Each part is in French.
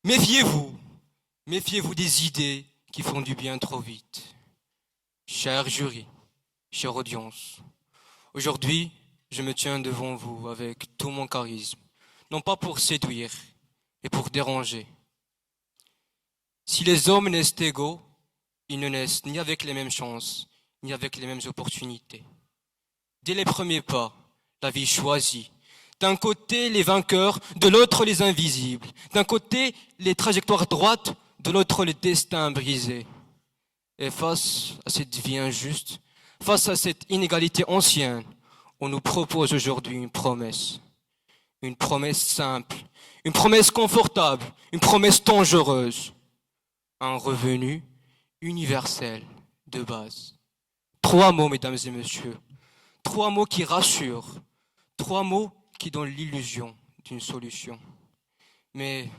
Méfiez-vous, méfiez-vous des idées qui font du bien trop vite. Cher jury, chère audience, aujourd'hui, je me tiens devant vous avec tout mon charisme, non pas pour séduire, mais pour déranger. Si les hommes naissent égaux, ils ne naissent ni avec les mêmes chances, ni avec les mêmes opportunités. Dès les premiers pas, la vie choisit. D'un côté, les vainqueurs, de l'autre, les invisibles. D'un côté, les trajectoires droites, de l'autre, le destin brisé. Et face à cette vie injuste, face à cette inégalité ancienne, on nous propose aujourd'hui une promesse simple, une promesse confortable, une promesse dangereuse, un revenu universel de base. 3 mots, mesdames et messieurs, 3 mots qui rassurent, 3 mots qui donnent l'illusion d'une solution. Mais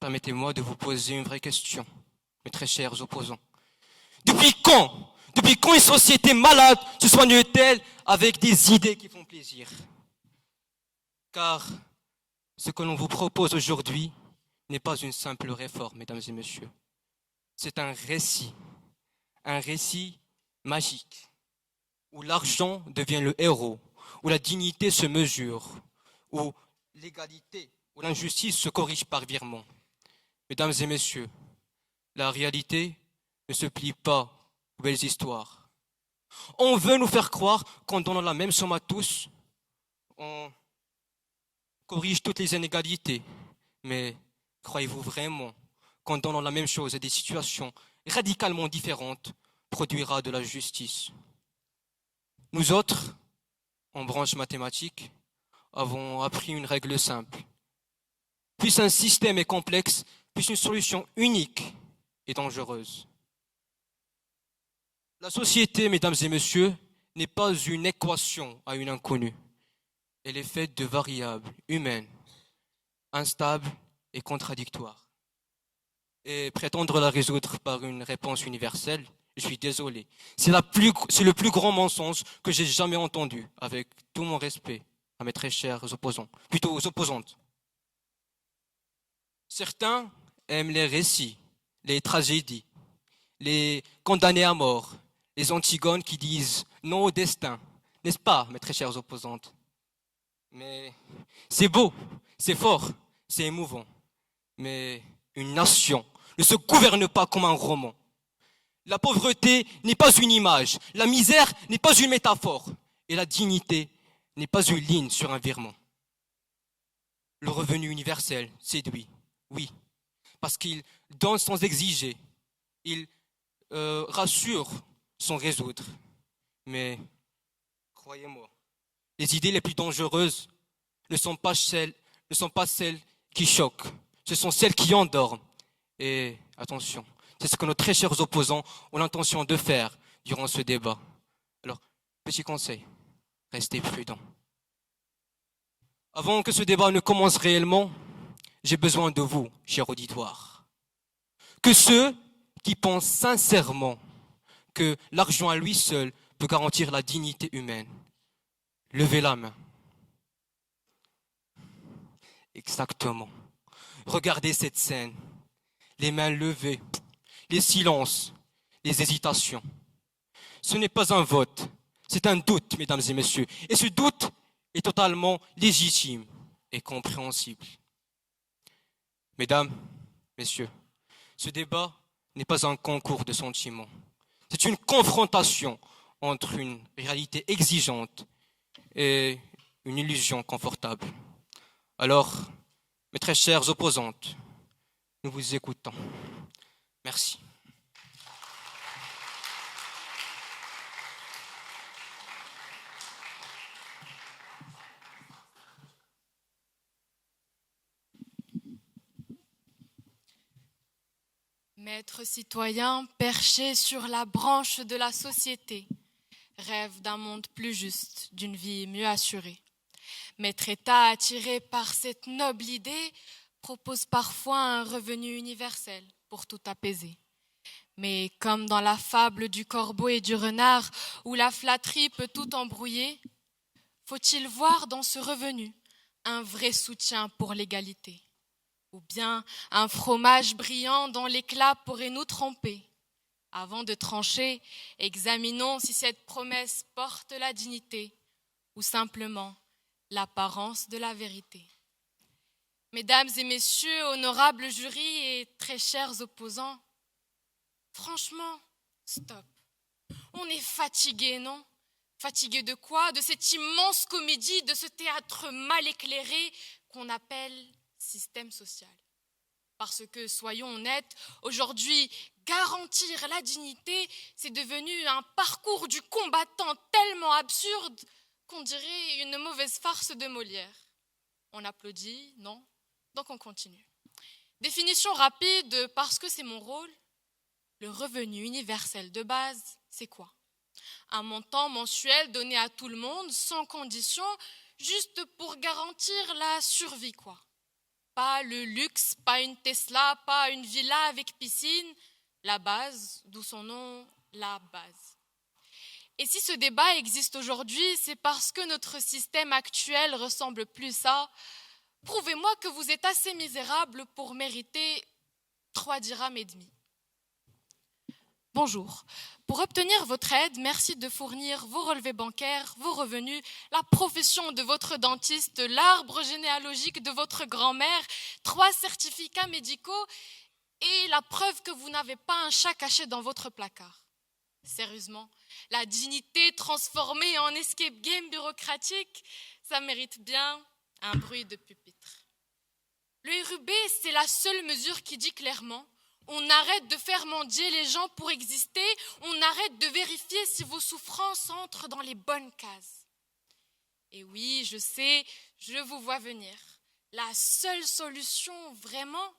permettez-moi de vous poser une vraie question, mes très chers opposants. Depuis quand une société malade se soigne-t-elle avec des idées qui font plaisir? Car ce que l'on vous propose aujourd'hui n'est pas une simple réforme, mesdames et messieurs. C'est un récit magique, où l'argent devient le héros, où la dignité se mesure, où l'égalité, où l'injustice se corrige par virement. Mesdames et messieurs, la réalité ne se plie pas aux belles histoires. On veut nous faire croire qu'en donnant la même somme à tous, on corrige toutes les inégalités. Mais croyez-vous vraiment qu'en donnant la même chose à des situations radicalement différentes, produira de la justice? Nous autres, en branche mathématique, avons appris une règle simple. Plus un système est complexe, plus une solution unique est dangereuse. La société, mesdames et messieurs, n'est pas une équation à une inconnue. Elle est faite de variables humaines, instables et contradictoires. Et prétendre la résoudre par une réponse universelle, je suis désolé. C'est le plus grand mensonge que j'ai jamais entendu, avec tout mon respect à mes très chers opposants, plutôt aux opposantes. Certains aiment les récits, les tragédies, les condamnés à mort, les Antigones qui disent non au destin, n'est-ce pas, mes très chères opposantes? Mais c'est beau, c'est fort, c'est émouvant. Mais une nation ne se gouverne pas comme un roman. La pauvreté n'est pas une image, la misère n'est pas une métaphore, et la dignité n'est pas une ligne sur un virement. Le revenu universel séduit, oui, parce qu'il donne sans exiger, il rassure sans résoudre. Mais croyez-moi, les idées les plus dangereuses ne sont pas celles qui choquent, ce sont celles qui endorment. Et attention, c'est ce que nos très chers opposants ont l'intention de faire durant ce débat. Alors, petit conseil, restez prudents. Avant que ce débat ne commence réellement, j'ai besoin de vous, cher auditoire. Que ceux qui pensent sincèrement que l'argent à lui seul peut garantir la dignité humaine, levez la main. Exactement. Regardez cette scène. Les mains levées, les silences, les hésitations. Ce n'est pas un vote, c'est un doute, mesdames et messieurs. Et ce doute est totalement légitime et compréhensible. Mesdames, messieurs, ce débat n'est pas un concours de sentiments. C'est une confrontation entre une réalité exigeante et une illusion confortable. Alors, mes très chères opposantes, nous vous écoutons. Merci. Maître citoyen perché sur la branche de la société, rêve d'un monde plus juste, d'une vie mieux assurée. Maître État attiré par cette noble idée propose parfois un revenu universel pour tout apaiser. Mais comme dans la fable du corbeau et du renard où la flatterie peut tout embrouiller, faut-il voir dans ce revenu un vrai soutien pour l'égalité? Ou bien un fromage brillant dont l'éclat pourrait nous tromper. Avant de trancher, examinons si cette promesse porte la dignité ou simplement l'apparence de la vérité. Mesdames et messieurs, honorables jurys et très chers opposants, franchement, stop. On est fatigué, non? Fatigué de quoi? De cette immense comédie, de ce théâtre mal éclairé qu'on appelle système social. Parce que, soyons honnêtes, aujourd'hui, garantir la dignité, c'est devenu un parcours du combattant tellement absurde qu'on dirait une mauvaise farce de Molière. On applaudit, non? Donc on continue. Définition rapide, parce que c'est mon rôle. Le revenu universel de base, c'est quoi? Un montant mensuel donné à tout le monde, sans condition, juste pour garantir la survie, quoi. Pas le luxe, pas une Tesla, pas une villa avec piscine. La base, d'où son nom, la base. Et si ce débat existe aujourd'hui, c'est parce que notre système actuel ressemble plus à « Prouvez-moi que vous êtes assez misérable pour mériter 3 dirhams et demi ». Bonjour. Pour obtenir votre aide, merci de fournir vos relevés bancaires, vos revenus, la profession de votre dentiste, l'arbre généalogique de votre grand-mère, 3 certificats médicaux et la preuve que vous n'avez pas un chat caché dans votre placard. Sérieusement, la dignité transformée en escape game bureaucratique, ça mérite bien un bruit de pupitre. Le RUB, c'est la seule mesure qui dit clairement: on arrête de faire mendier les gens pour exister, on arrête de vérifier si vos souffrances entrent dans les bonnes cases. Et oui, je sais, je vous vois venir. La seule solution, vraiment,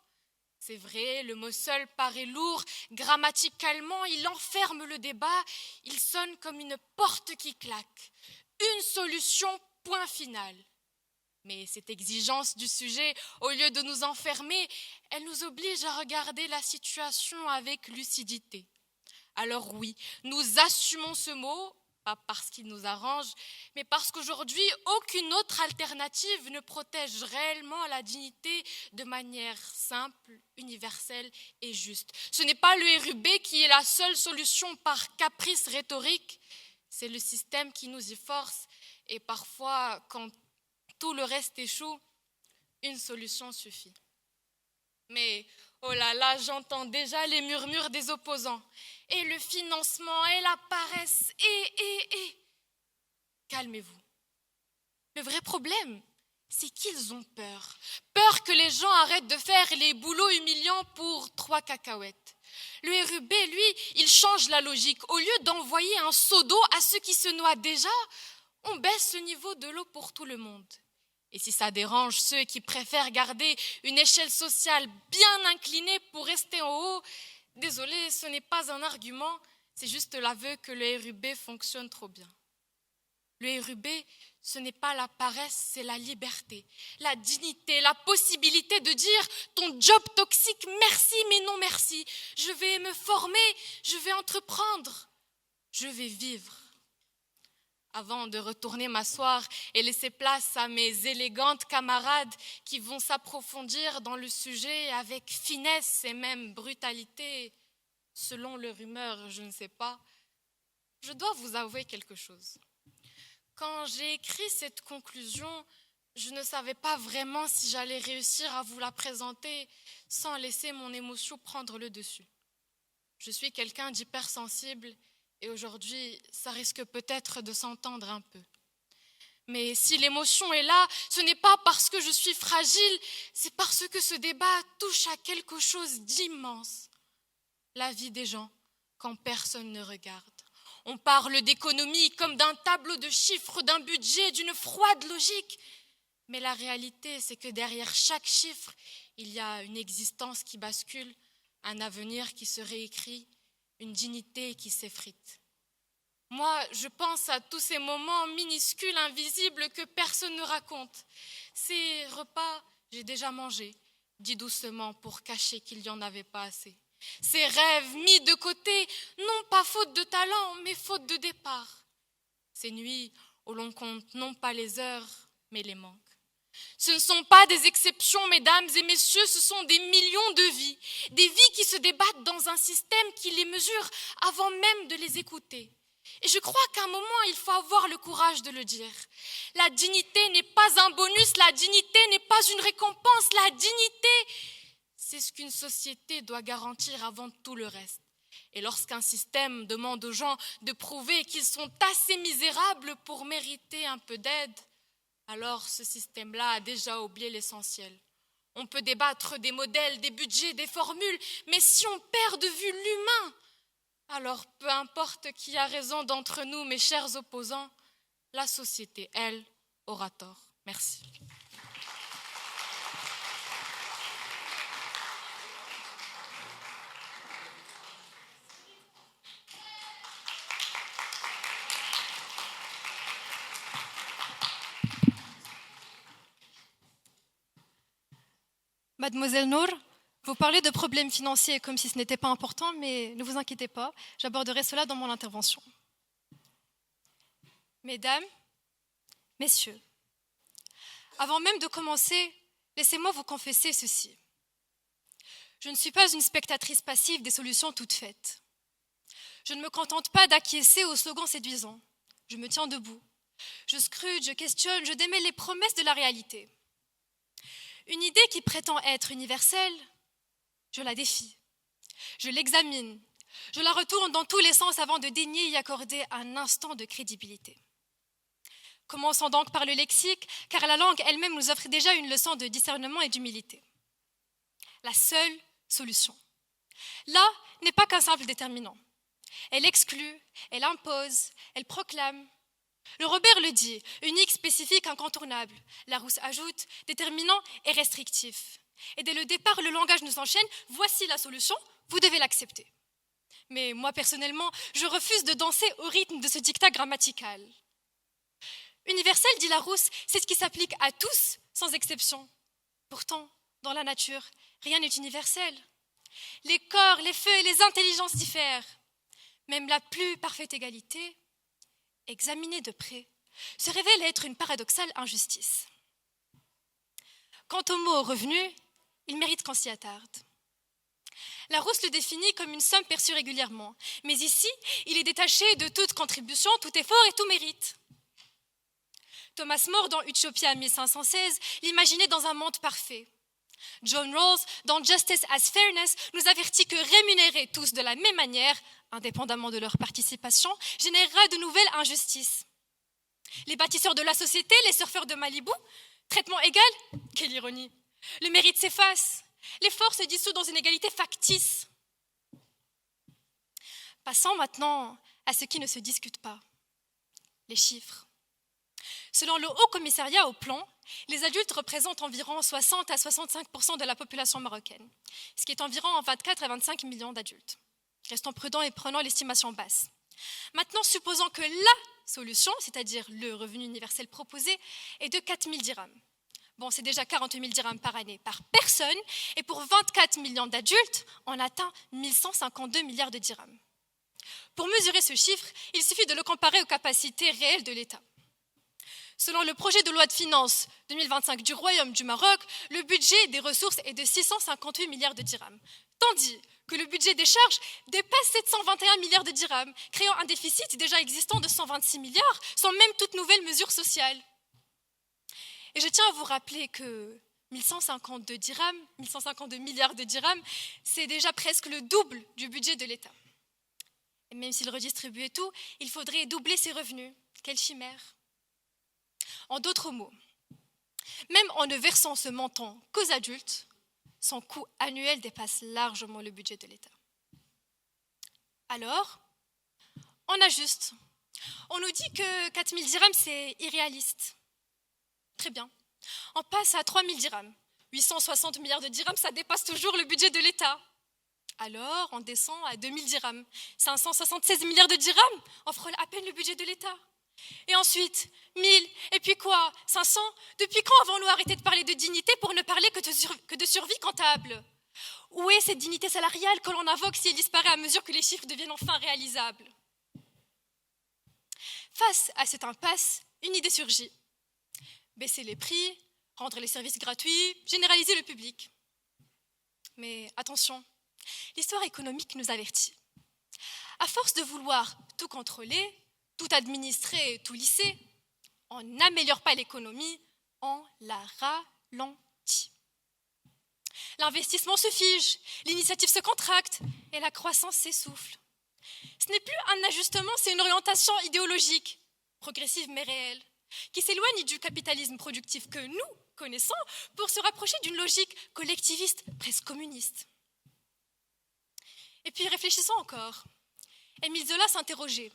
c'est vrai, le mot seul paraît lourd, grammaticalement, il enferme le débat, il sonne comme une porte qui claque. Une solution, point final. Mais cette exigence du sujet, au lieu de nous enfermer, elle nous oblige à regarder la situation avec lucidité. Alors oui, nous assumons ce mot, pas parce qu'il nous arrange, mais parce qu'aujourd'hui, aucune autre alternative ne protège réellement la dignité de manière simple, universelle et juste. Ce n'est pas le RUB qui est la seule solution par caprice rhétorique, c'est le système qui nous y force, et parfois, quand tout le reste échoue, une solution suffit. Mais, oh là là, j'entends déjà les murmures des opposants. Et le financement, et la paresse, et... Calmez-vous. Le vrai problème, c'est qu'ils ont peur. Peur que les gens arrêtent de faire les boulots humiliants pour 3 cacahuètes. Le RUB, lui, il change la logique. Au lieu d'envoyer un seau d'eau à ceux qui se noient déjà, on baisse le niveau de l'eau pour tout le monde. Et si ça dérange ceux qui préfèrent garder une échelle sociale bien inclinée pour rester en haut, désolé, ce n'est pas un argument, c'est juste l'aveu que le RUB fonctionne trop bien. Le RUB, ce n'est pas la paresse, c'est la liberté, la dignité, la possibilité de dire « ton job toxique, merci mais non merci, je vais me former, je vais entreprendre, je vais vivre ». Avant de retourner m'asseoir et laisser place à mes élégantes camarades qui vont s'approfondir dans le sujet avec finesse et même brutalité, selon leur humeur, je ne sais pas, je dois vous avouer quelque chose. Quand j'ai écrit cette conclusion, je ne savais pas vraiment si j'allais réussir à vous la présenter sans laisser mon émotion prendre le dessus. Je suis quelqu'un d'hypersensible et aujourd'hui, ça risque peut-être de s'entendre un peu. Mais si l'émotion est là, ce n'est pas parce que je suis fragile, c'est parce que ce débat touche à quelque chose d'immense. La vie des gens, quand personne ne regarde. On parle d'économie comme d'un tableau de chiffres, d'un budget, d'une froide logique. Mais la réalité, c'est que derrière chaque chiffre, il y a une existence qui bascule, un avenir qui se réécrit, une dignité qui s'effrite. Moi, je pense à tous ces moments minuscules, invisibles que personne ne raconte. Ces repas, j'ai déjà mangé, dit doucement pour cacher qu'il n'y en avait pas assez. Ces rêves mis de côté, non pas faute de talent, mais faute de départ. Ces nuits où l'on compte non pas les heures, mais les manques. Ce ne sont pas des exceptions, mesdames et messieurs, ce sont des millions de vies. Des vies qui se débattent dans un système qui les mesure avant même de les écouter. Et je crois qu'à un moment, il faut avoir le courage de le dire. La dignité n'est pas un bonus, la dignité n'est pas une récompense, la dignité, c'est ce qu'une société doit garantir avant tout le reste. Et lorsqu'un système demande aux gens de prouver qu'ils sont assez misérables pour mériter un peu d'aide, alors ce système-là a déjà oublié l'essentiel. On peut débattre des modèles, des budgets, des formules, mais si on perd de vue l'humain, alors peu importe qui a raison d'entre nous, mes chers opposants, la société, elle, aura tort. Merci. Mademoiselle Nour, vous parlez de problèmes financiers comme si ce n'était pas important, mais ne vous inquiétez pas, j'aborderai cela dans mon intervention. Mesdames, messieurs, avant même de commencer, laissez-moi vous confesser ceci. Je ne suis pas une spectatrice passive des solutions toutes faites. Je ne me contente pas d'acquiescer aux slogans séduisants. Je me tiens debout. Je scrute, je questionne, je démêle les promesses de la réalité. Une idée qui prétend être universelle, je la défie. Je l'examine. Je la retourne dans tous les sens avant de daigner y accorder un instant de crédibilité. Commençons donc par le lexique, car la langue elle-même nous offre déjà une leçon de discernement et d'humilité. La seule solution. Là n'est pas qu'un simple déterminant. Elle exclut, elle impose, elle proclame. Le Robert le dit, unique, spécifique, incontournable. Larousse ajoute, déterminant et restrictif. Et dès le départ, le langage nous enchaîne, voici la solution, vous devez l'accepter. Mais moi, personnellement, je refuse de danser au rythme de ce dictat grammatical. Universel, dit Larousse, c'est ce qui s'applique à tous, sans exception. Pourtant, dans la nature, rien n'est universel. Les corps, les feux et les intelligences diffèrent. Même la plus parfaite égalité, examinée de près, se révèle être une paradoxale injustice. Quant au mot revenu, il mérite qu'on s'y attarde. Larousse le définit comme une somme perçue régulièrement, mais ici, il est détaché de toute contribution, tout effort et tout mérite. Thomas More, dans Utopia 1516, l'imaginait dans un monde parfait. John Rawls, dans Justice as Fairness, nous avertit que rémunérer tous de la même manière, indépendamment de leur participation, générera de nouvelles injustices. Les bâtisseurs de la société, les surfeurs de Malibu, traitement égal, quelle ironie. Le mérite s'efface, l'effort se dissout dans une égalité factice. Passons maintenant à ce qui ne se discute pas, les chiffres. Selon le Haut Commissariat au Plan, les adultes représentent environ 60 à 65% de la population marocaine, ce qui est environ 24 à 25 millions d'adultes. Restons prudents et prenons l'estimation basse. Maintenant, supposons que la solution, c'est-à-dire le revenu universel proposé, est de 4 000 dirhams. Bon, c'est déjà 40 000 dirhams par année par personne, et pour 24 millions d'adultes, on atteint 1152 milliards de dirhams. Pour mesurer ce chiffre, il suffit de le comparer aux capacités réelles de l'État. Selon le projet de loi de finances 2025 du Royaume du Maroc, le budget des ressources est de 658 milliards de dirhams, tandis que le budget des charges dépasse 721 milliards de dirhams, créant un déficit déjà existant de 126 milliards, sans même toute nouvelle mesure sociale. Et je tiens à vous rappeler que 1152 milliards de dirhams, c'est déjà presque le double du budget de l'État. Et même s'il redistribuait tout, il faudrait doubler ses revenus. Quelle chimère! En d'autres mots, même en ne versant ce montant qu'aux adultes, son coût annuel dépasse largement le budget de l'État. Alors, on ajuste. On nous dit que 4 000 dirhams, c'est irréaliste. Très bien. On passe à 3 000 dirhams. 860 milliards de dirhams, ça dépasse toujours le budget de l'État. Alors, on descend à 2 000 dirhams. 576 milliards de dirhams, on frôle à peine le budget de l'État. Et ensuite, 1000, et puis quoi 500 ? Depuis quand avons-nous arrêté de parler de dignité pour ne parler que de survie comptable ? Où est cette dignité salariale que l'on invoque si elle disparaît à mesure que les chiffres deviennent enfin réalisables ? Face à cette impasse, une idée surgit. Baisser les prix, rendre les services gratuits, généraliser le public. Mais attention, l'histoire économique nous avertit. À force de vouloir tout contrôler, tout administrer et tout lisser, on n'améliore pas l'économie, on la ralentit. L'investissement se fige, l'initiative se contracte et la croissance s'essouffle. Ce n'est plus un ajustement, c'est une orientation idéologique, progressive mais réelle, qui s'éloigne du capitalisme productif que nous connaissons pour se rapprocher d'une logique collectiviste, presque communiste. Et puis réfléchissons encore. Émile Zola s'interrogeait,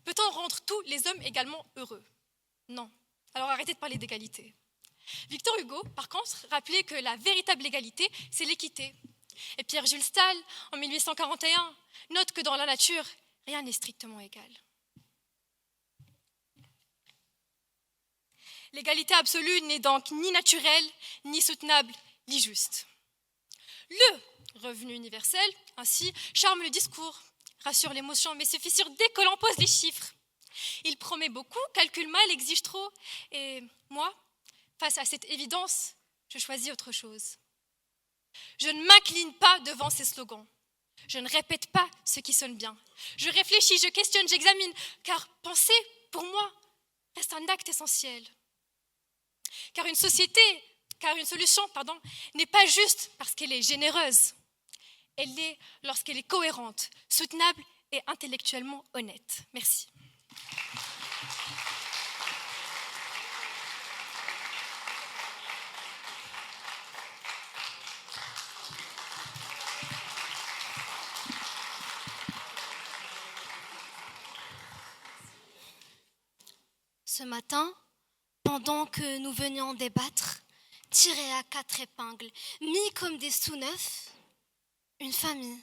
peut-on rendre tous les hommes également heureux? Non. Alors arrêtez de parler d'égalité. Victor Hugo, par contre, rappelait que la véritable égalité, c'est l'équité. Et Pierre-Jules Stahl, en 1841, note que dans la nature, rien n'est strictement égal. L'égalité absolue n'est donc ni naturelle, ni soutenable, ni juste. Le revenu universel, ainsi, charme le discours, rassure l'émotion, mais se fissure dès que l'on pose les chiffres. Il promet beaucoup, calcule mal, exige trop, et moi, face à cette évidence, je choisis autre chose. Je ne m'incline pas devant ces slogans. Je ne répète pas ce qui sonne bien. Je réfléchis, je questionne, j'examine, car penser, pour moi, reste un acte essentiel. Car une solution, n'est pas juste parce qu'elle est généreuse. Elle l'est lorsqu'elle est cohérente, soutenable et intellectuellement honnête. Merci. Ce matin, pendant que nous venions débattre, tirés à 4 épingles, mis comme des sous-neufs, une famille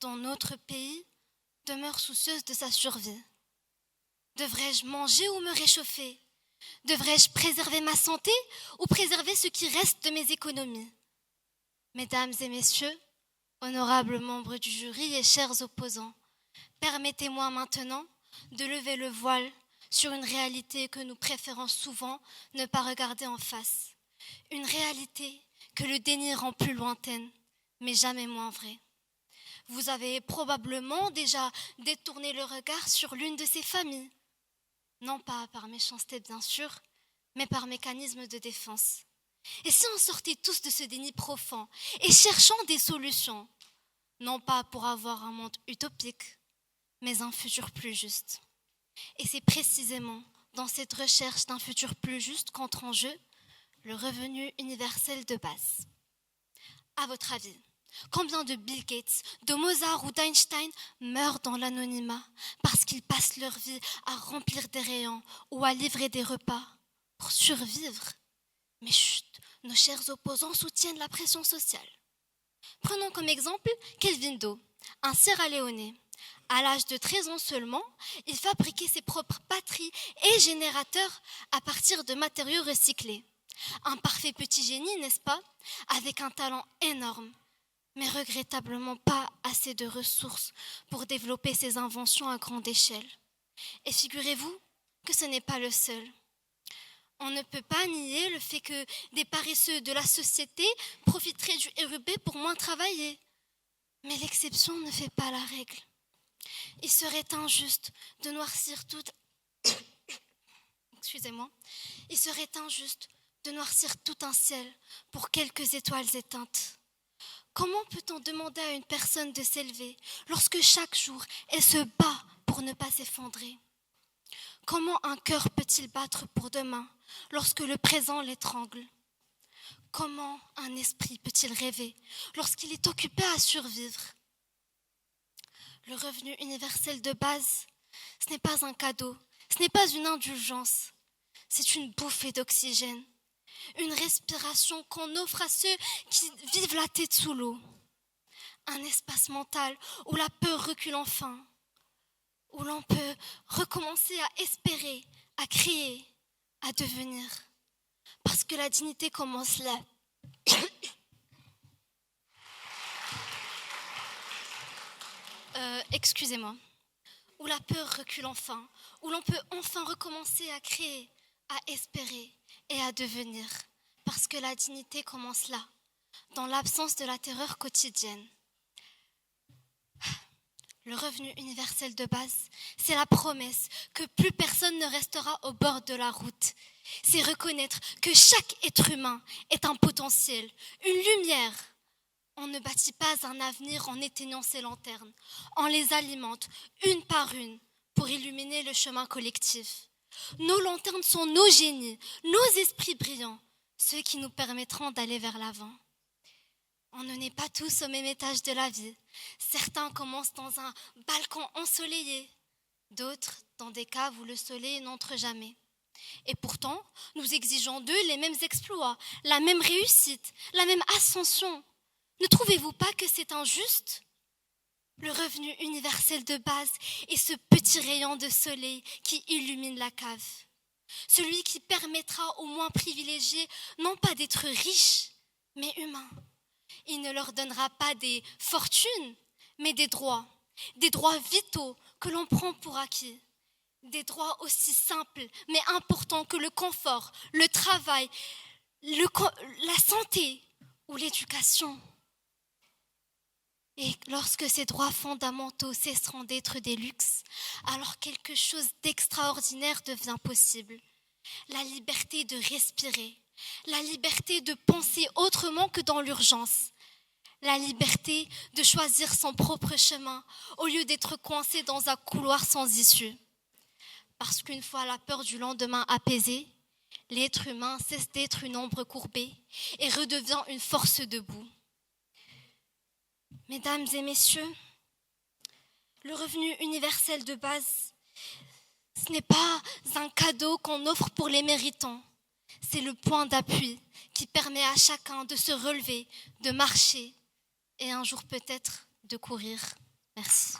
dans notre pays demeure soucieuse de sa survie. Devrais-je manger ou me réchauffer? Devrais-je préserver ma santé ou préserver ce qui reste de mes économies? Mesdames et messieurs, honorables membres du jury et chers opposants, permettez-moi maintenant de lever le voile sur une réalité que nous préférons souvent ne pas regarder en face. Une réalité que le déni rend plus lointaine, mais jamais moins vraie. Vous avez probablement déjà détourné le regard sur l'une de ces familles. Non pas par méchanceté bien sûr, mais par mécanisme de défense. Et si on sortait tous de ce déni profond et cherchant des solutions, non pas pour avoir un monde utopique, mais un futur plus juste. Et c'est précisément dans cette recherche d'un futur plus juste qu'entre en jeu le revenu universel de base. À votre avis, combien de Bill Gates, de Mozart ou d'Einstein meurent dans l'anonymat parce qu'ils passent leur vie à remplir des rayons ou à livrer des repas pour survivre? Mais chut, nos chers opposants soutiennent la pression sociale. Prenons comme exemple Kelvin Doe, un Sierra-Léonais. À l'âge de 13 ans seulement, il fabriquait ses propres batteries et générateurs à partir de matériaux recyclés. Un parfait petit génie, n'est-ce pas? Avec un talent énorme, mais regrettablement pas assez de ressources pour développer ses inventions à grande échelle. Et figurez-vous que ce n'est pas le seul. On ne peut pas nier le fait que des paresseux de la société profiteraient du RUB pour moins travailler. Mais l'exception ne fait pas la règle. Il serait injuste de noircir tout... Il serait injuste de noircir tout un ciel pour quelques étoiles éteintes. Comment peut-on demander à une personne de s'élever lorsque chaque jour elle se bat pour ne pas s'effondrer? Comment un cœur peut-il battre pour demain lorsque le présent l'étrangle? Comment un esprit peut-il rêver lorsqu'il est occupé à survivre? Le revenu universel de base, ce n'est pas un cadeau, ce n'est pas une indulgence, c'est une bouffée d'oxygène, une respiration qu'on offre à ceux qui vivent la tête sous l'eau, un espace mental où la peur recule enfin, où l'on peut recommencer à espérer, à créer, à devenir, parce que la dignité commence là. Excusez-moi, où la peur recule enfin, où l'on peut enfin recommencer à créer, à espérer et à devenir, parce que la dignité commence là, dans l'absence de la terreur quotidienne. Le revenu universel de base, c'est la promesse que plus personne ne restera au bord de la route. C'est reconnaître que chaque être humain est un potentiel, une lumière. On ne bâtit pas un avenir en éteignant ses lanternes. On les alimente une par une pour illuminer le chemin collectif. Nos lanternes sont nos génies, nos esprits brillants, ceux qui nous permettront d'aller vers l'avant. On ne naît pas tous au même étage de la vie. Certains commencent dans un balcon ensoleillé, d'autres dans des caves où le soleil n'entre jamais. Et pourtant, nous exigeons d'eux les mêmes exploits, la même réussite, la même ascension. Ne trouvez-vous pas que c'est injuste ? Le revenu universel de base est ce petit rayon de soleil qui illumine la cave. Celui qui permettra aux moins privilégiés non pas d'être riches, mais humains. Il ne leur donnera pas des fortunes, mais des droits vitaux que l'on prend pour acquis. Des droits aussi simples, mais importants que le confort, le travail, la santé ou l'éducation. Et lorsque ces droits fondamentaux cesseront d'être des luxes, alors quelque chose d'extraordinaire devient possible. La liberté de respirer, la liberté de penser autrement que dans l'urgence, la liberté de choisir son propre chemin au lieu d'être coincé dans un couloir sans issue. Parce qu'une fois la peur du lendemain apaisée, l'être humain cesse d'être une ombre courbée et redevient une force debout. Mesdames et messieurs, le revenu universel de base, ce n'est pas un cadeau qu'on offre pour les méritants. C'est le point d'appui qui permet à chacun de se relever, de marcher et un jour peut-être de courir. Merci.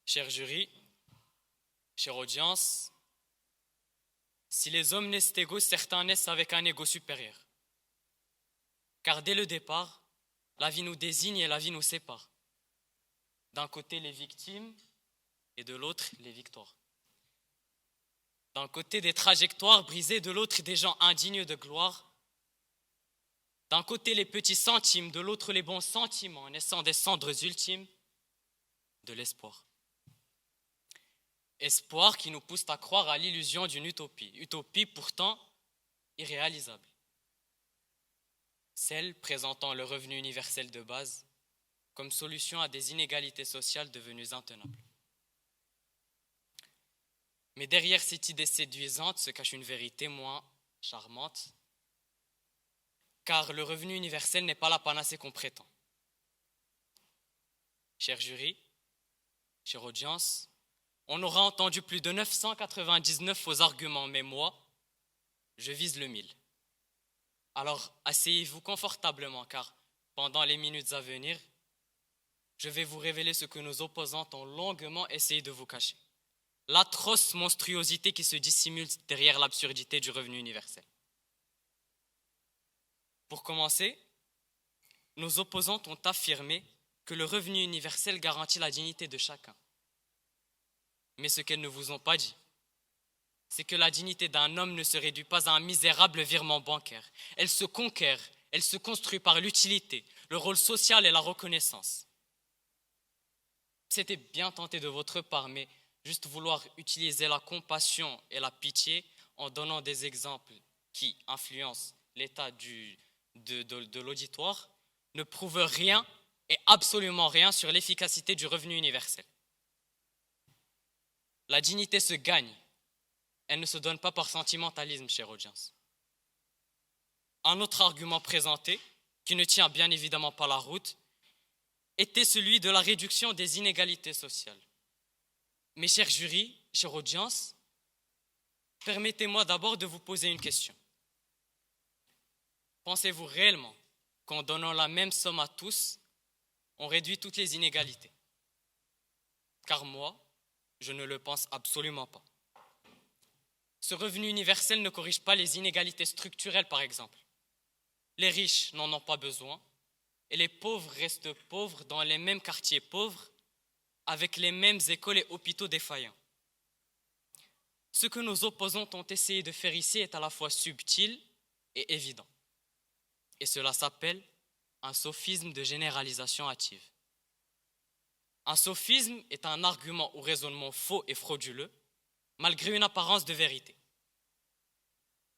Cher jury, chère audience, si les hommes naissent égaux, certains naissent avec un ego supérieur. Car dès le départ, la vie nous désigne et la vie nous sépare. D'un côté les victimes et de l'autre les victoires. D'un côté des trajectoires brisées, de l'autre des gens indignes de gloire. D'un côté les petits centimes, de l'autre les bons sentiments, naissant des cendres ultimes de l'espoir. Espoir qui nous pousse à croire à l'illusion d'une utopie, utopie pourtant irréalisable. Celle présentant le revenu universel de base comme solution à des inégalités sociales devenues intenables. Mais derrière cette idée séduisante se cache une vérité moins charmante, car le revenu universel n'est pas la panacée qu'on prétend. Cher jury, chère audience, on aura entendu plus de 999 faux arguments, mais moi, je vise le 1000. Alors, asseyez-vous confortablement, car pendant les minutes à venir, je vais vous révéler ce que nos opposantes ont longuement essayé de vous cacher. L'atroce monstruosité qui se dissimule derrière l'absurdité du revenu universel. Pour commencer, nos opposantes ont affirmé que le revenu universel garantit la dignité de chacun. Mais ce qu'elles ne vous ont pas dit, c'est que la dignité d'un homme ne se réduit pas à un misérable virement bancaire. Elle se conquiert, elle se construit par l'utilité, le rôle social et la reconnaissance. C'était bien tenté de votre part, mais juste vouloir utiliser la compassion et la pitié en donnant des exemples qui influencent l'état de l'auditoire ne prouve rien et absolument rien sur l'efficacité du revenu universel. La dignité se gagne, elle ne se donne pas par sentimentalisme, chère audience. Un autre argument présenté, qui ne tient bien évidemment pas la route, était celui de la réduction des inégalités sociales. Mes chers jurys, chère audience, permettez-moi d'abord de vous poser une question. Pensez-vous réellement qu'en donnant la même somme à tous, on réduit toutes les inégalités ? car moi, je ne le pense absolument pas. Ce revenu universel ne corrige pas les inégalités structurelles, par exemple. Les riches n'en ont pas besoin et les pauvres restent pauvres dans les mêmes quartiers pauvres avec les mêmes écoles et hôpitaux défaillants. Ce que nos opposants ont essayé de faire ici est à la fois subtil et évident. Et cela s'appelle un sophisme de généralisation hâtive. Un sophisme est un argument ou raisonnement faux et frauduleux, malgré une apparence de vérité.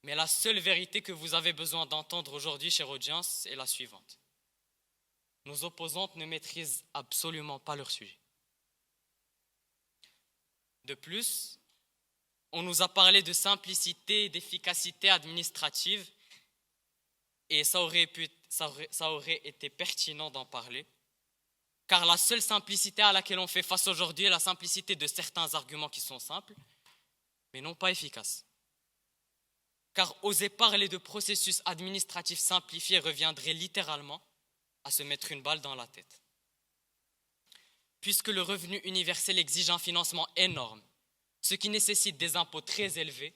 Mais la seule vérité que vous avez besoin d'entendre aujourd'hui, chère audience, est la suivante. Nos opposantes ne maîtrisent absolument pas leur sujet. De plus, on nous a parlé de simplicité et d'efficacité administrative, et ça aurait été pertinent d'en parler, car la seule simplicité à laquelle on fait face aujourd'hui est la simplicité de certains arguments qui sont simples, mais non pas efficaces. Car oser parler de processus administratifs simplifiés reviendrait littéralement à se mettre une balle dans la tête. Puisque le revenu universel exige un financement énorme, ce qui nécessite des impôts très élevés,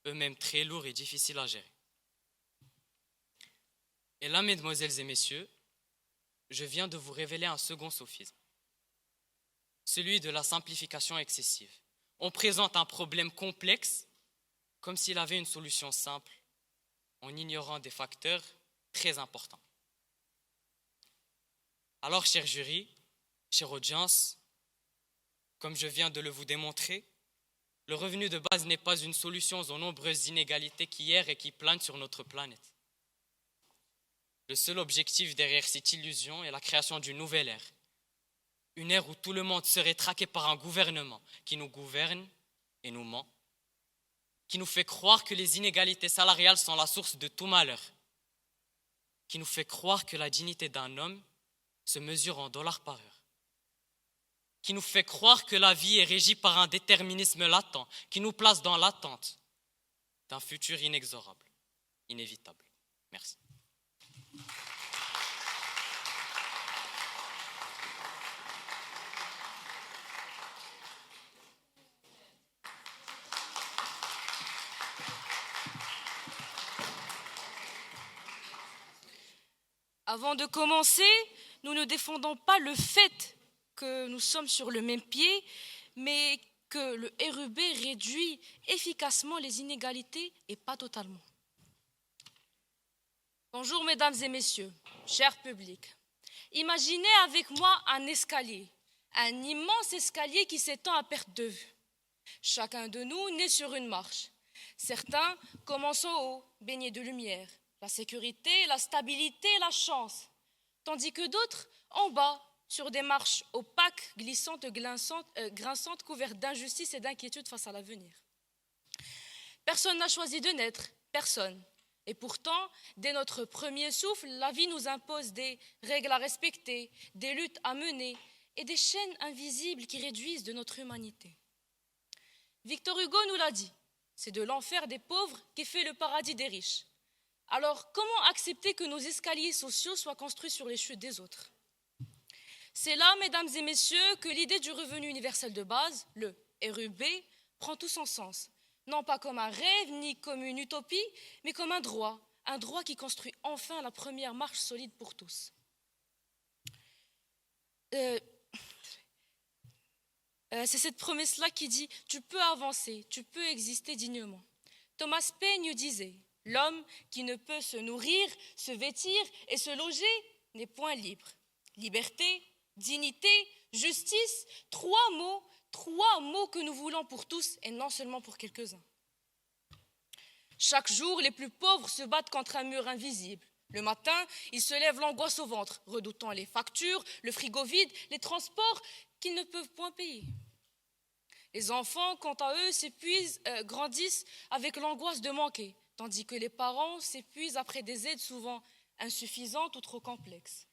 eux-mêmes très lourds et difficiles à gérer. Et là, mesdemoiselles et messieurs, je viens de vous révéler un second sophisme, celui de la simplification excessive. On présente un problème complexe comme s'il avait une solution simple, en ignorant des facteurs très importants. Alors, cher jury, chère audience, comme je viens de le vous démontrer, le revenu de base n'est pas une solution aux nombreuses inégalités qui errent et qui planent sur notre planète. Le seul objectif derrière cette illusion est la création d'une nouvelle ère. Une ère où tout le monde serait traqué par un gouvernement qui nous gouverne et nous ment, qui nous fait croire que les inégalités salariales sont la source de tout malheur, qui nous fait croire que la dignité d'un homme se mesure en dollars par heure, qui nous fait croire que la vie est régie par un déterminisme latent, qui nous place dans l'attente d'un futur inexorable, inévitable. Merci. Avant de commencer, nous ne défendons pas le fait que nous sommes sur le même pied, mais que le RUB réduit efficacement les inégalités et pas totalement. Bonjour mesdames et messieurs, cher public. Imaginez avec moi un escalier, un immense escalier qui s'étend à perte de vue. Chacun de nous naît sur une marche. Certains commencent en haut, baignés de lumière, la sécurité, la stabilité, la chance. Tandis que d'autres, en bas, sur des marches opaques, glissantes, grinçantes, couvertes d'injustice et d'inquiétude face à l'avenir. Personne n'a choisi de naître, personne. Et pourtant, dès notre premier souffle, la vie nous impose des règles à respecter, des luttes à mener et des chaînes invisibles qui réduisent de notre humanité. Victor Hugo nous l'a dit, c'est de l'enfer des pauvres qu'est fait le paradis des riches. Alors, comment accepter que nos escaliers sociaux soient construits sur les chutes des autres ? C'est là, mesdames et messieurs, que l'idée du revenu universel de base, le RUB, prend tout son sens. Non pas comme un rêve, ni comme une utopie, mais comme un droit qui construit enfin la première marche solide pour tous. C'est cette promesse-là qui dit « Tu peux avancer, tu peux exister dignement ». Thomas Paine disait « L'homme qui ne peut se nourrir, se vêtir et se loger n'est point libre. Liberté, dignité, justice, trois mots que nous voulons pour tous et non seulement pour quelques-uns. Chaque jour, les plus pauvres se battent contre un mur invisible. Le matin, ils se lèvent l'angoisse au ventre, redoutant les factures, le frigo vide, les transports qu'ils ne peuvent point payer. Les enfants, quant à eux, grandissent avec l'angoisse de manquer, tandis que les parents s'épuisent après des aides souvent insuffisantes ou trop complexes.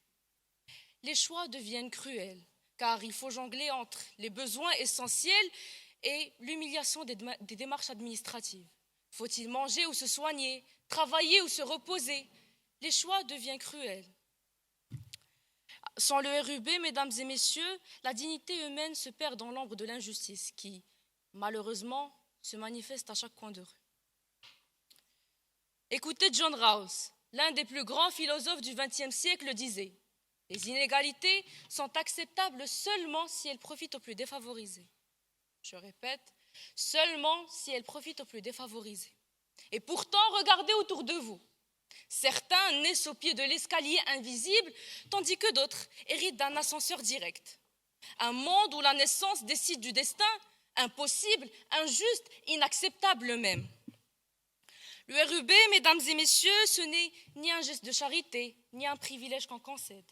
Les choix deviennent cruels, car il faut jongler entre les besoins essentiels et l'humiliation des démarches administratives. Faut-il manger ou se soigner, travailler ou se reposer ? Les choix deviennent cruels. Sans le RUB, mesdames et messieurs, la dignité humaine se perd dans l'ombre de l'injustice qui, malheureusement, se manifeste à chaque coin de rue. Écoutez John Rawls, l'un des plus grands philosophes du XXe siècle, disait « Les inégalités sont acceptables seulement si elles profitent aux plus défavorisés. » Je répète, seulement si elles profitent aux plus défavorisés. Et pourtant, regardez autour de vous. Certains naissent au pied de l'escalier invisible, tandis que d'autres héritent d'un ascenseur direct. Un monde où la naissance décide du destin, impossible, injuste, inacceptable même. Le RUB, mesdames et messieurs, ce n'est ni un geste de charité, ni un privilège qu'on concède.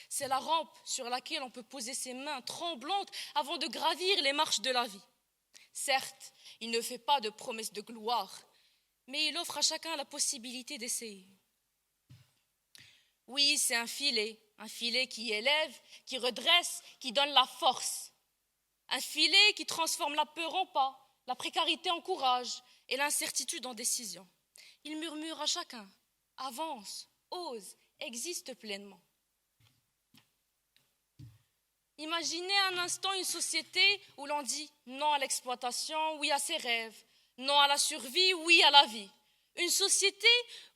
C'est la rampe sur laquelle on peut poser ses mains tremblantes avant de gravir les marches de la vie. Certes, il ne fait pas de promesses de gloire, mais il offre à chacun la possibilité d'essayer. Oui, c'est un filet qui élève, qui redresse, qui donne la force. Un filet qui transforme la peur en pas, la précarité en courage et l'incertitude en décision. Il murmure à chacun, avance, ose, existe pleinement. Imaginez un instant une société où l'on dit non à l'exploitation, oui à ses rêves, non à la survie, oui à la vie. Une société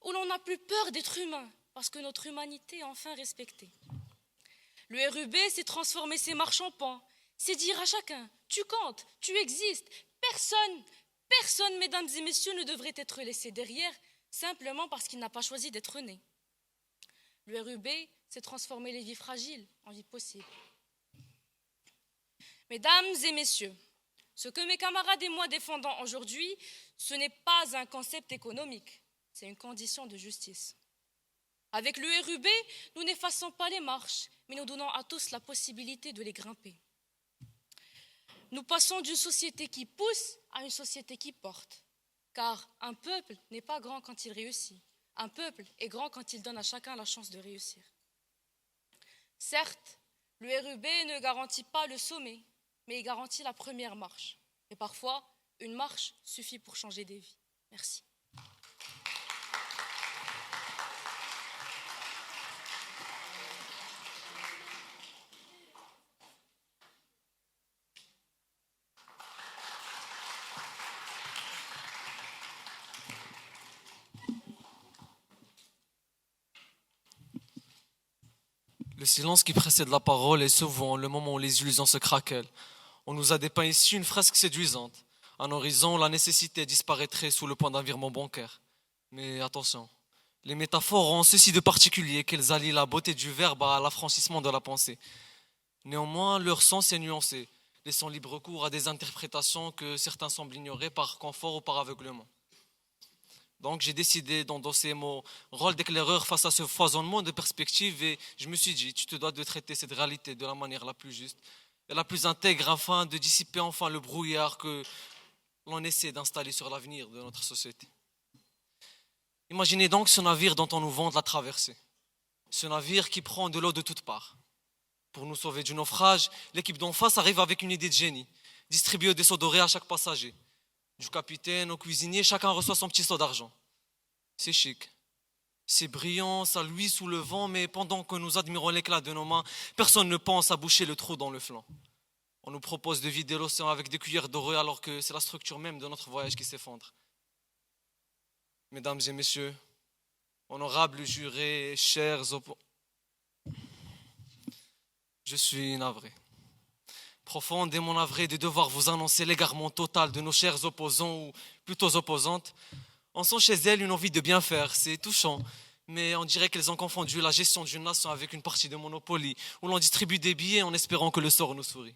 où l'on n'a plus peur d'être humain, parce que notre humanité est enfin respectée. Le RUB, c'est transformer ses marches en pans, c'est dire à chacun, tu comptes, tu existes, personne, mesdames et messieurs, ne devrait être laissé derrière, simplement parce qu'il n'a pas choisi d'être né. Le RUB, c'est transformer les vies fragiles en vies possibles. Mesdames et messieurs, ce que mes camarades et moi défendons aujourd'hui, ce n'est pas un concept économique, c'est une condition de justice. Avec le RUB, nous n'effaçons pas les marches, mais nous donnons à tous la possibilité de les grimper. Nous passons d'une société qui pousse à une société qui porte, car un peuple n'est pas grand quand il réussit. Un peuple est grand quand il donne à chacun la chance de réussir. Certes, le RUB ne garantit pas le sommet, mais il garantit la première marche. Et parfois, une marche suffit pour changer des vies. Merci. Le silence qui précède la parole est souvent le moment où les illusions se craquellent. On nous a dépeint ici une fresque séduisante. À un horizon, la nécessité disparaîtrait sous le poids d'un virement bancaire. Mais attention, les métaphores ont ceci de particulier qu'elles allient la beauté du verbe à l'affranchissement de la pensée. Néanmoins, leur sens est nuancé, laissant libre cours à des interprétations que certains semblent ignorer par confort ou par aveuglement. Donc j'ai décidé d'endosser mon rôle d'éclaireur face à ce foisonnement de perspectives et je me suis dit, tu te dois de traiter cette réalité de la manière la plus juste et la plus intègre afin de dissiper enfin le brouillard que l'on essaie d'installer sur l'avenir de notre société. Imaginez donc ce navire dont on nous vante la traversée. Ce navire qui prend de l'eau de toutes parts. Pour nous sauver du naufrage, l'équipe d'en face arrive avec une idée de génie. Distribuer des seaux dorés à chaque passager. Du capitaine au cuisinier, chacun reçoit son petit seau d'argent. C'est chic. C'est brillant, ça luit sous le vent, mais pendant que nous admirons l'éclat de nos mains, personne ne pense à boucher le trou dans le flanc. On nous propose de vider l'océan avec des cuillères dorées alors que c'est la structure même de notre voyage qui s'effondre. Mesdames et messieurs, honorables jurés, chers opposants, je suis navré. Profondément navré de devoir vous annoncer l'égarement total de nos chers opposants ou plutôt opposantes. On sent chez elles une envie de bien faire, c'est touchant, mais on dirait qu'elles ont confondu la gestion d'une nation avec une partie de Monopoly où l'on distribue des billets en espérant que le sort nous sourit.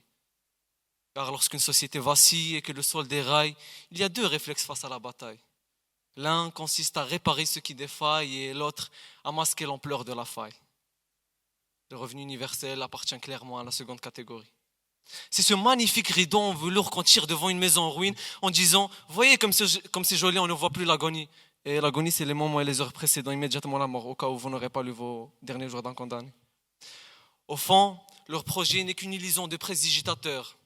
Car lorsqu'une société vacille et que le sol déraille, il y a deux réflexes face à la bataille. L'un consiste à réparer ce qui défaille et l'autre à masquer l'ampleur de la faille. Le revenu universel appartient clairement à la seconde catégorie. C'est ce magnifique rideau en velours qu'on tire devant une maison en ruine en disant « Voyez comme c'est joli, on ne voit plus l'agonie ». Et l'agonie, c'est les moments et les heures précédant immédiatement la mort, au cas où vous n'aurez pas lu vos derniers jours d'un condamné. Au fond, leur projet n'est qu'une illusion de prestigitateurs,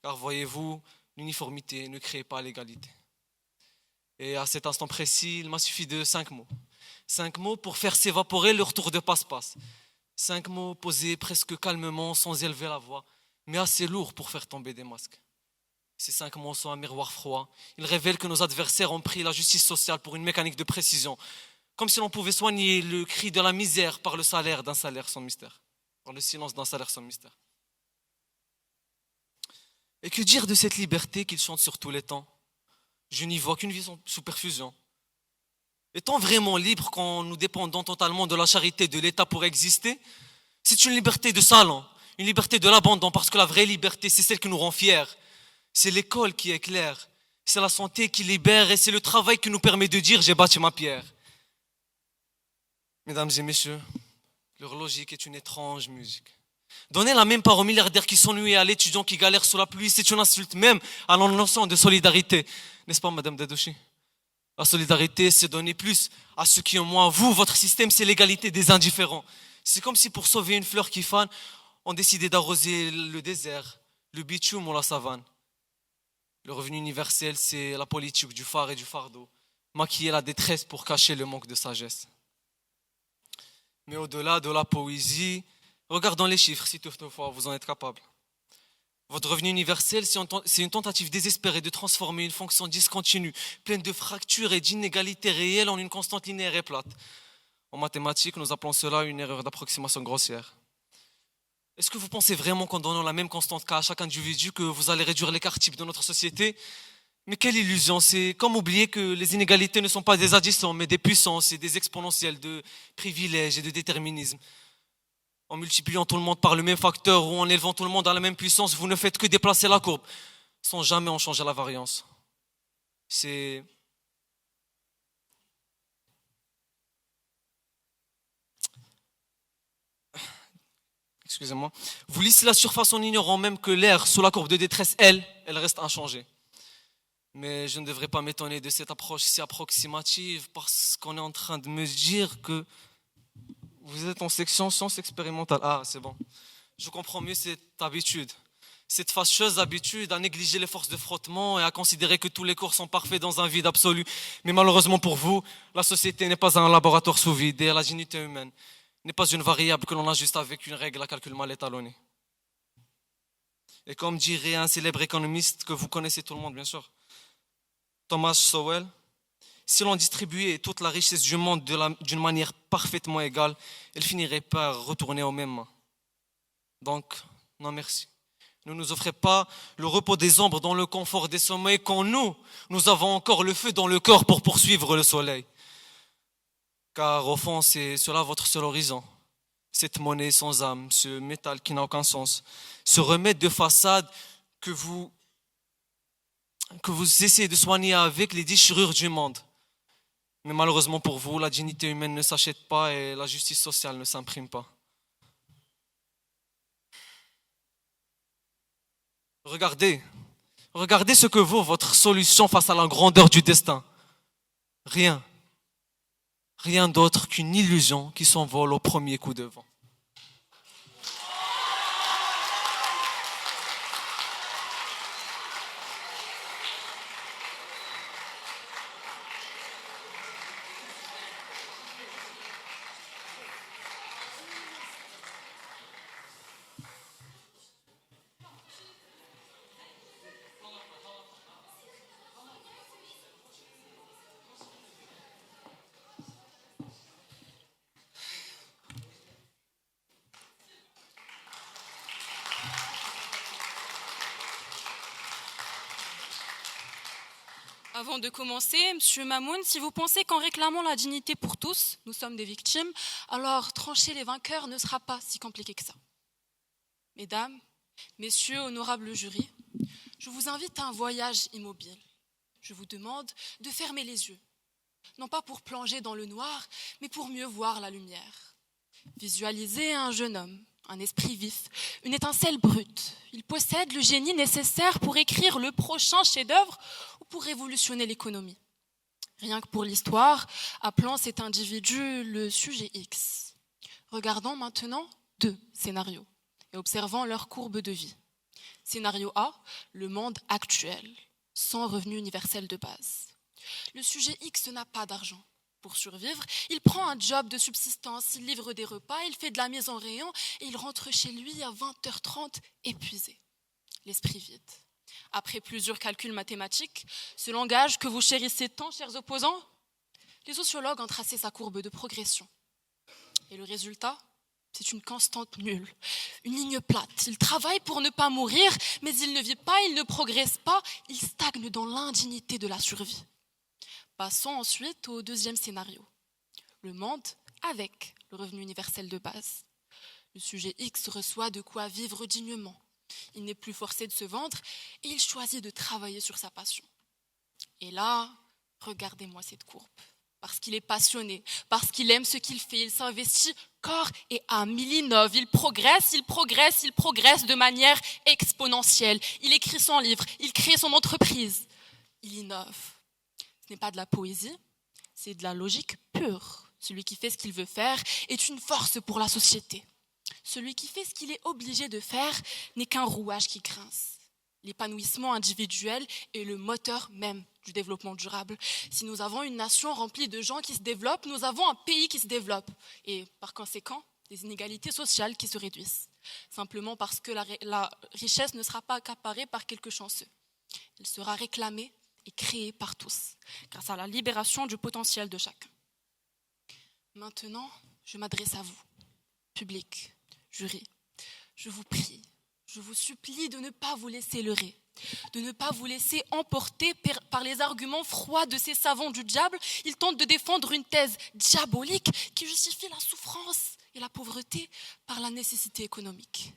car voyez-vous, l'uniformité ne crée pas l'égalité. Et à cet instant précis, il m'a suffi de 5 mots. 5 mots pour faire s'évaporer leur tour de passe-passe. 5 mots posés presque calmement, sans élever la voix, mais assez lourds pour faire tomber des masques. Ces 5 mots sont un miroir froid. Ils révèlent que nos adversaires ont pris la justice sociale pour une mécanique de précision, comme si l'on pouvait soigner le cri de la misère par le salaire d'un salaire sans mystère, par le silence d'un salaire sans mystère. Et que dire de cette liberté qu'ils chantent sur tous les temps? Je n'y vois qu'une vie sous perfusion. Est-on vraiment libre quand nous dépendons totalement de la charité de l'État pour exister? C'est une liberté de salon, une liberté de l'abandon, parce que la vraie liberté, c'est celle qui nous rend fiers. C'est l'école qui éclaire, c'est la santé qui libère et c'est le travail qui nous permet de dire « j'ai bâti ma pierre ». Mesdames et messieurs, leur logique est une étrange musique. Donner la même part aux milliardaires qui s'ennuient et à l'étudiant qui galère sous la pluie, c'est une insulte même à la notion de solidarité. N'est-ce pas, Madame Dadouchi? La solidarité, c'est donner plus à ceux qui ont moins. Vous, votre système, c'est l'égalité des indifférents. C'est comme si pour sauver une fleur qui fane, on décidait d'arroser le désert, le bitume ou la savane. Le revenu universel, c'est la politique du phare et du fardeau. Maquiller la détresse pour cacher le manque de sagesse. Mais au-delà de la poésie, regardons les chiffres si toutefois vous en êtes capable. Votre revenu universel, c'est une tentative désespérée de transformer une fonction discontinue, pleine de fractures et d'inégalités réelles en une constante linéaire et plate. En mathématiques, nous appelons cela une erreur d'approximation grossière. Est-ce que vous pensez vraiment qu'en donnant la même constante K à chaque individu, que vous allez réduire l'écart type de notre société? Mais quelle illusion! C'est comme oublier que les inégalités ne sont pas des additions, mais des puissances et des exponentielles de privilèges et de déterminisme. En multipliant tout le monde par le même facteur ou en élevant tout le monde à la même puissance, vous ne faites que déplacer la courbe, sans jamais en changer la variance. Excusez-moi. Vous lissez la surface en ignorant même que l'air sous la courbe de détresse, elle reste inchangée. Mais je ne devrais pas m'étonner de cette approche si approximative parce qu'on est en train de me dire que vous êtes en section sciences expérimentales. Ah, c'est bon. Je comprends mieux cette habitude. Cette fâcheuse habitude à négliger les forces de frottement et à considérer que tous les corps sont parfaits dans un vide absolu. Mais malheureusement pour vous, la société n'est pas un laboratoire sous vide et la dignité humaine n'est pas une variable que l'on ajuste avec une règle à calcul mal étalonnée. Et comme dirait un célèbre économiste que vous connaissez tout le monde bien sûr, Thomas Sowell, si l'on distribuait toute la richesse du monde d'une manière parfaitement égale, elle finirait par retourner aux mêmes mains. Donc, non merci. Ne nous offrez pas le repos des ombres dans le confort des sommeils quand nous avons encore le feu dans le cœur pour poursuivre le soleil. Car au fond, c'est cela votre seul horizon. Cette monnaie sans âme, ce métal qui n'a aucun sens, ce remède de façade que vous essayez de soigner avec les déchirures du monde. Mais malheureusement pour vous, la dignité humaine ne s'achète pas et la justice sociale ne s'imprime pas. Regardez ce que vaut votre solution face à la grandeur du destin. Rien d'autre qu'une illusion qui s'envole au premier coup de vent. Avant de commencer, Monsieur Mamoun, si vous pensez qu'en réclamant la dignité pour tous, nous sommes des victimes, alors trancher les vainqueurs ne sera pas si compliqué que ça. Mesdames, Messieurs, honorables jurys, je vous invite à un voyage immobile. Je vous demande de fermer les yeux, non pas pour plonger dans le noir, mais pour mieux voir la lumière. Visualisez un jeune homme, un esprit vif, une étincelle brute. Il possède le génie nécessaire pour écrire le prochain chef-d'œuvre ou pour révolutionner l'économie. Rien que pour l'histoire, appelons cet individu le sujet X. Regardons maintenant 2 scénarios et observons leur courbe de vie. Scénario A, le monde actuel, sans revenu universel de base. Le sujet X n'a pas d'argent. Pour survivre, il prend un job de subsistance, il livre des repas, il fait de la mise en rayon et il rentre chez lui à 20h30 épuisé, l'esprit vide. Après plusieurs calculs mathématiques, ce langage que vous chérissez tant, chers opposants, les sociologues ont tracé sa courbe de progression. Et le résultat, c'est une constante nulle, une ligne plate. Il travaille pour ne pas mourir, mais il ne vit pas, il ne progresse pas, il stagne dans l'indignité de la survie. Passons ensuite au deuxième scénario. Le monde avec le revenu universel de base. Le sujet X reçoit de quoi vivre dignement. Il n'est plus forcé de se vendre et il choisit de travailler sur sa passion. Et là, regardez-moi cette courbe. Parce qu'il est passionné, parce qu'il aime ce qu'il fait, il s'investit corps et âme, il innove, il progresse de manière exponentielle. Il écrit son livre, il crée son entreprise, il innove. Ce n'est pas de la poésie, c'est de la logique pure. Celui qui fait ce qu'il veut faire est une force pour la société. Celui qui fait ce qu'il est obligé de faire n'est qu'un rouage qui grince. L'épanouissement individuel est le moteur même du développement durable. Si nous avons une nation remplie de gens qui se développent, nous avons un pays qui se développe. Et par conséquent, des inégalités sociales qui se réduisent. Simplement parce que la richesse ne sera pas accaparée par quelques chanceux. Elle sera réclamée et créée par tous, grâce à la libération du potentiel de chacun. Maintenant, je m'adresse à vous, public, jury. Je vous prie, je vous supplie de ne pas vous laisser leurrer, de ne pas vous laisser emporter par les arguments froids de ces savants du diable. Ils tentent de défendre une thèse diabolique qui justifie la souffrance et la pauvreté par la nécessité économique.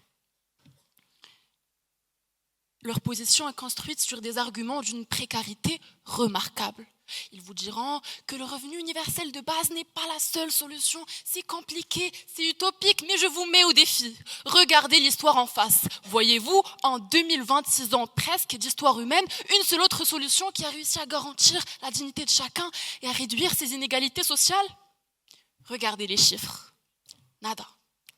Leur position est construite sur des arguments d'une précarité remarquable. Ils vous diront que le revenu universel de base n'est pas la seule solution. C'est compliqué, c'est utopique, mais je vous mets au défi. Regardez l'histoire en face. Voyez-vous, en 2026 ans presque d'histoire humaine, une seule autre solution qui a réussi à garantir la dignité de chacun et à réduire ces inégalités sociales? Regardez les chiffres. Nada,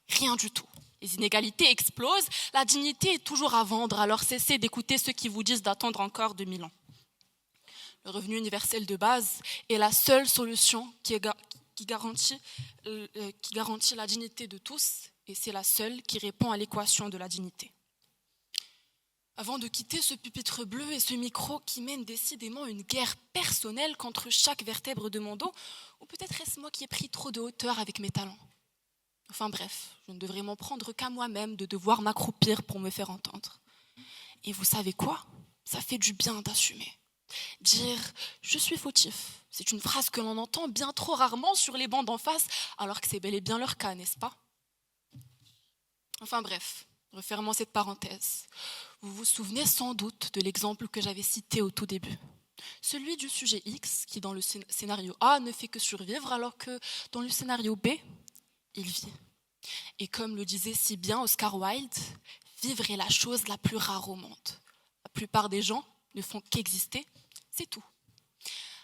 rien du tout. Les inégalités explosent, la dignité est toujours à vendre, alors cessez d'écouter ceux qui vous disent d'attendre encore 2000 ans. Le revenu universel de base est la seule solution qui garantit la dignité de tous, et c'est la seule qui répond à l'équation de la dignité. Avant de quitter ce pupitre bleu et ce micro qui mène décidément une guerre personnelle contre chaque vertèbre de mon dos, ou peut-être est-ce moi qui ai pris trop de hauteur avec mes talents? Enfin bref, je ne devrais m'en prendre qu'à moi-même de devoir m'accroupir pour me faire entendre. Et vous savez quoi? Ça fait du bien d'assumer. Dire « je suis fautif », c'est une phrase que l'on entend bien trop rarement sur les bancs d'en face, alors que c'est bel et bien leur cas, n'est-ce pas? Enfin bref, refermons cette parenthèse. Vous vous souvenez sans doute de l'exemple que j'avais cité au tout début. Celui du sujet X, qui dans le scénario A ne fait que survivre, alors que dans le scénario B, il vit. Et comme le disait si bien Oscar Wilde, vivre est la chose la plus rare au monde. La plupart des gens ne font qu'exister, c'est tout.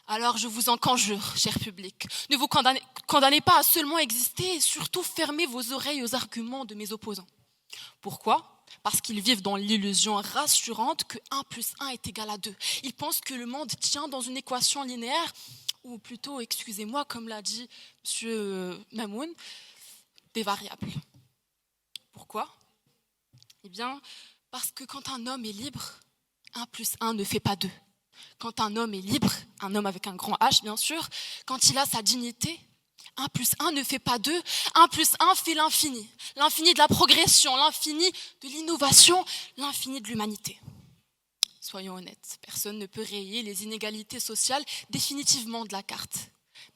Alors je vous en conjure, cher public, ne vous condamnez pas à seulement exister et surtout fermez vos oreilles aux arguments de mes opposants. Pourquoi? Parce qu'ils vivent dans l'illusion rassurante que 1 + 1 est égal à 2. Ils pensent que le monde tient dans une équation linéaire, ou plutôt, excusez-moi, comme l'a dit M. Mamoun, des variables. Pourquoi? Eh bien, parce que quand un homme est libre, 1 + 1 ne fait pas 2. Quand un homme est libre, un homme avec un grand H bien sûr, quand il a sa dignité, 1 + 1 ne fait pas 2, 1 + 1 fait l'infini. L'infini de la progression, l'infini de l'innovation, l'infini de l'humanité. Soyons honnêtes, personne ne peut rayer les inégalités sociales définitivement de la carte.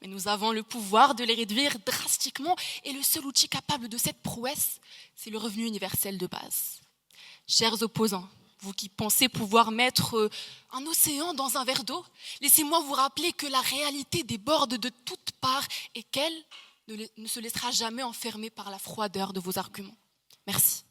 Mais nous avons le pouvoir de les réduire drastiquement et le seul outil capable de cette prouesse, c'est le revenu universel de base. Chers opposants, vous qui pensez pouvoir mettre un océan dans un verre d'eau, laissez-moi vous rappeler que la réalité déborde de toutes parts et qu'elle ne se laissera jamais enfermer par la froideur de vos arguments. Merci.